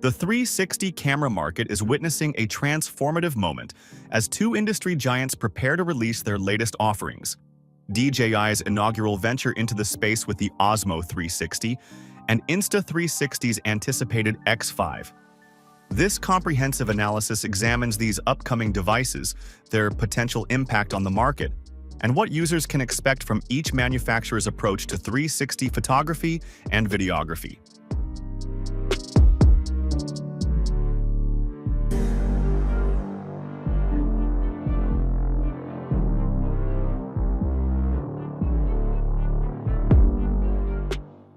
The 360 camera market is witnessing a transformative moment as two industry giants prepare to release their latest offerings. DJI's inaugural venture into the space with the OSMO 360 and Insta360's anticipated X5. This comprehensive analysis examines these upcoming devices, their potential impact on the market, and what users can expect from each manufacturer's approach to 360 photography and videography.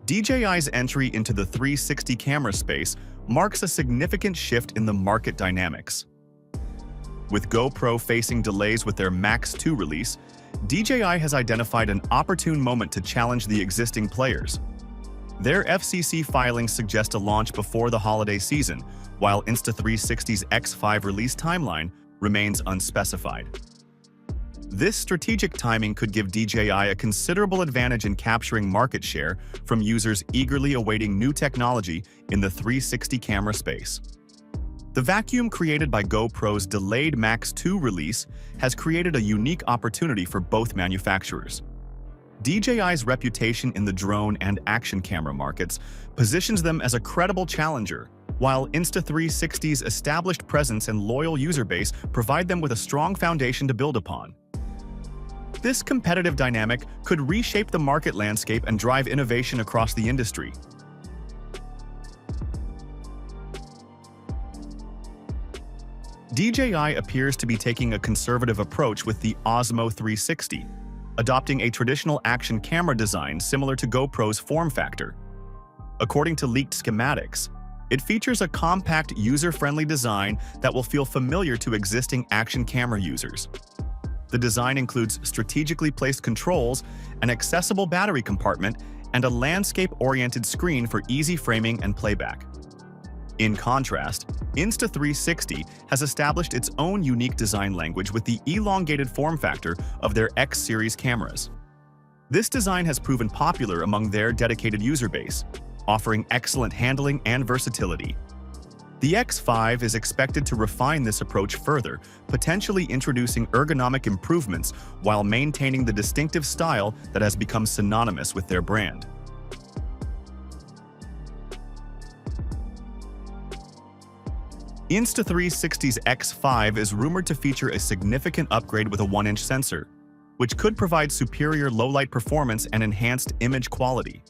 DJI's entry into the 360 camera space marks a significant shift in the market dynamics. With GoPro facing delays with their Max 2 release, DJI has identified an opportune moment to challenge the existing players. Their FCC filings suggest a launch before the holiday season, while Insta360's X5 release timeline remains unspecified. This strategic timing could give DJI a considerable advantage in capturing market share from users eagerly awaiting new technology in the 360 camera space. The vacuum created by GoPro's delayed Max 2 release has created a unique opportunity for both manufacturers. DJI's reputation in the drone and action camera markets positions them as a credible challenger, while Insta360's established presence and loyal user base provide them with a strong foundation to build upon. This competitive dynamic could reshape the market landscape and drive innovation across the industry. DJI appears to be taking a conservative approach with the OSMO 360, adopting a traditional action camera design similar to GoPro's form factor. According to leaked schematics, it features a compact, user-friendly design that will feel familiar to existing action camera users. The design includes strategically placed controls, an accessible battery compartment, and a landscape-oriented screen for easy framing and playback. In contrast, Insta360 has established its own unique design language with the elongated form factor of their X series cameras. This design has proven popular among their dedicated user base, offering excellent handling and versatility. The X5 is expected to refine this approach further, potentially introducing ergonomic improvements while maintaining the distinctive style that has become synonymous with their brand. Insta360's X5 is rumored to feature a significant upgrade with a 1-inch sensor, which could provide superior low-light performance and enhanced image quality.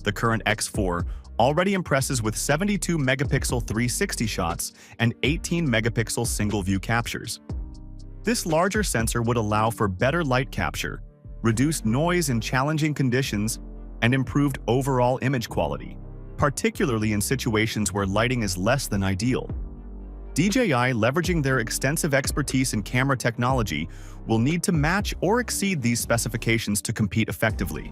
The current X4 already impresses with 72-megapixel 360 shots and 18-megapixel single-view captures. This larger sensor would allow for better light capture, reduced noise in challenging conditions, and improved overall image quality, particularly in situations where lighting is less than ideal. DJI, leveraging their extensive expertise in camera technology, will need to match or exceed these specifications to compete effectively.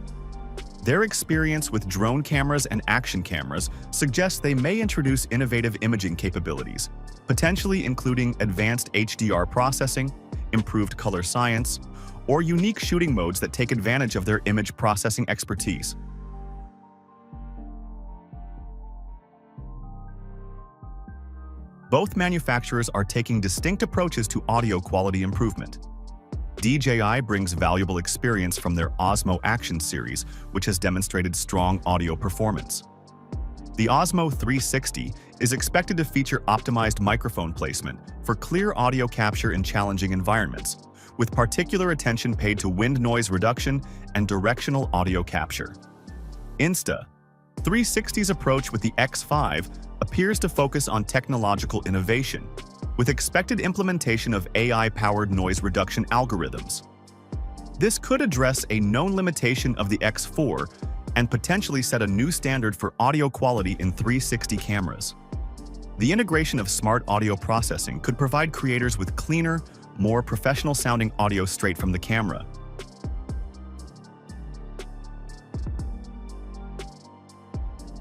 Their experience with drone cameras and action cameras suggests they may introduce innovative imaging capabilities, potentially including advanced HDR processing, improved color science, or unique shooting modes that take advantage of their image processing expertise. Both manufacturers are taking distinct approaches to audio quality improvement. DJI brings valuable experience from their OSMO Action series, which has demonstrated strong audio performance. The OSMO 360 is expected to feature optimized microphone placement for clear audio capture in challenging environments, with particular attention paid to wind noise reduction and directional audio capture. Insta360's approach with the X5 appears to focus on technological innovation, with expected implementation of AI-powered noise reduction algorithms. This could address a known limitation of the X4 and potentially set a new standard for audio quality in 360 cameras. The integration of smart audio processing could provide creators with cleaner, more professional-sounding audio straight from the camera.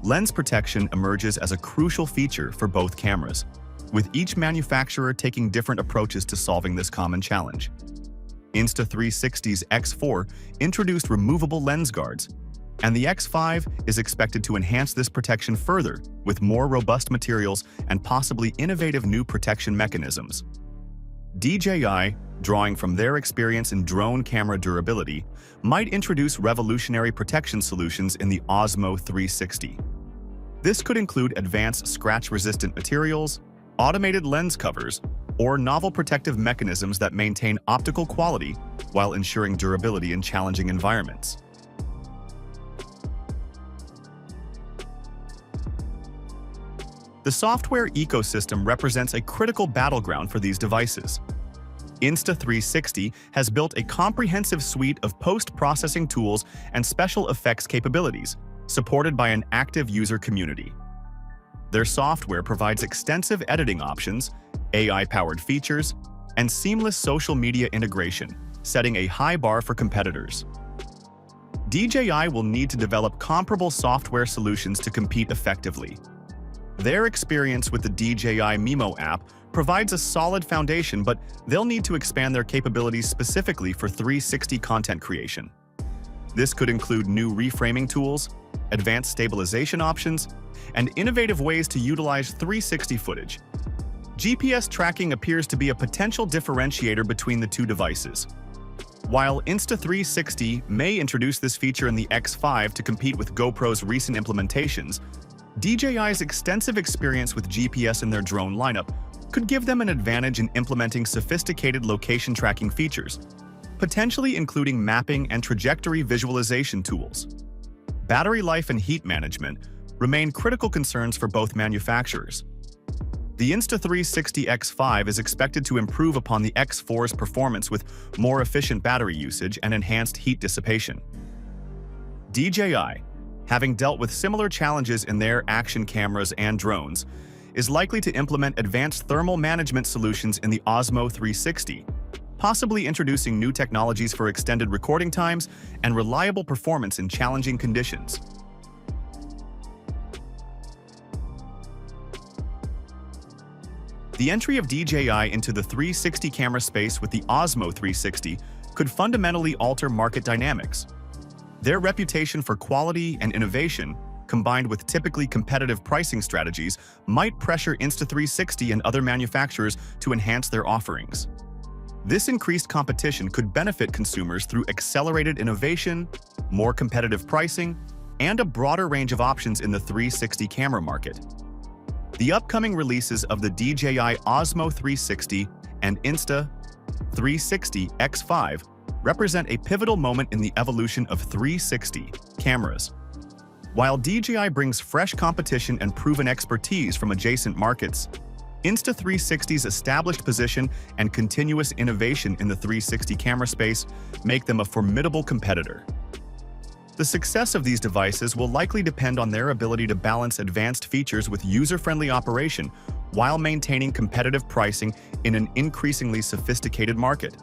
Lens protection emerges as a crucial feature for both cameras, with each manufacturer taking different approaches to solving this common challenge. Insta360's X4 introduced removable lens guards, and the X5 is expected to enhance this protection further with more robust materials and possibly innovative new protection mechanisms. DJI, drawing from their experience in drone camera durability, might introduce revolutionary protection solutions in the OSMO 360. This could include advanced scratch-resistant materials, automated lens covers, or novel protective mechanisms that maintain optical quality while ensuring durability in challenging environments. The software ecosystem represents a critical battleground for these devices. Insta360 has built a comprehensive suite of post-processing tools and special effects capabilities, supported by an active user community. Their software provides extensive editing options, AI-powered features, and seamless social media integration, setting a high bar for competitors. DJI will need to develop comparable software solutions to compete effectively. Their experience with the DJI Mimo app provides a solid foundation, but they'll need to expand their capabilities specifically for 360 content creation. This could include new reframing tools, advanced stabilization options, and innovative ways to utilize 360 footage. GPS tracking appears to be a potential differentiator between the two devices. While Insta360 may introduce this feature in the X5 to compete with GoPro's recent implementations, DJI's extensive experience with GPS in their drone lineup could give them an advantage in implementing sophisticated location tracking features, potentially including mapping and trajectory visualization tools. Battery life and heat management remain critical concerns for both manufacturers. The Insta360 X5 is expected to improve upon the X4's performance with more efficient battery usage and enhanced heat dissipation. DJI, having dealt with similar challenges in their action cameras and drones, is likely to implement advanced thermal management solutions in the OSMO 360, possibly introducing new technologies for extended recording times and reliable performance in challenging conditions. The entry of DJI into the 360 camera space with the OSMO 360 could fundamentally alter market dynamics. Their reputation for quality and innovation, combined with typically competitive pricing strategies, might pressure Insta360 and other manufacturers to enhance their offerings. This increased competition could benefit consumers through accelerated innovation, more competitive pricing, and a broader range of options in the 360 camera market. The upcoming releases of the DJI OSMO 360 and Insta360 X5 represent a pivotal moment in the evolution of 360 cameras. While DJI brings fresh competition and proven expertise from adjacent markets, Insta360's established position and continuous innovation in the 360 camera space make them a formidable competitor. The success of these devices will likely depend on their ability to balance advanced features with user-friendly operation while maintaining competitive pricing in an increasingly sophisticated market.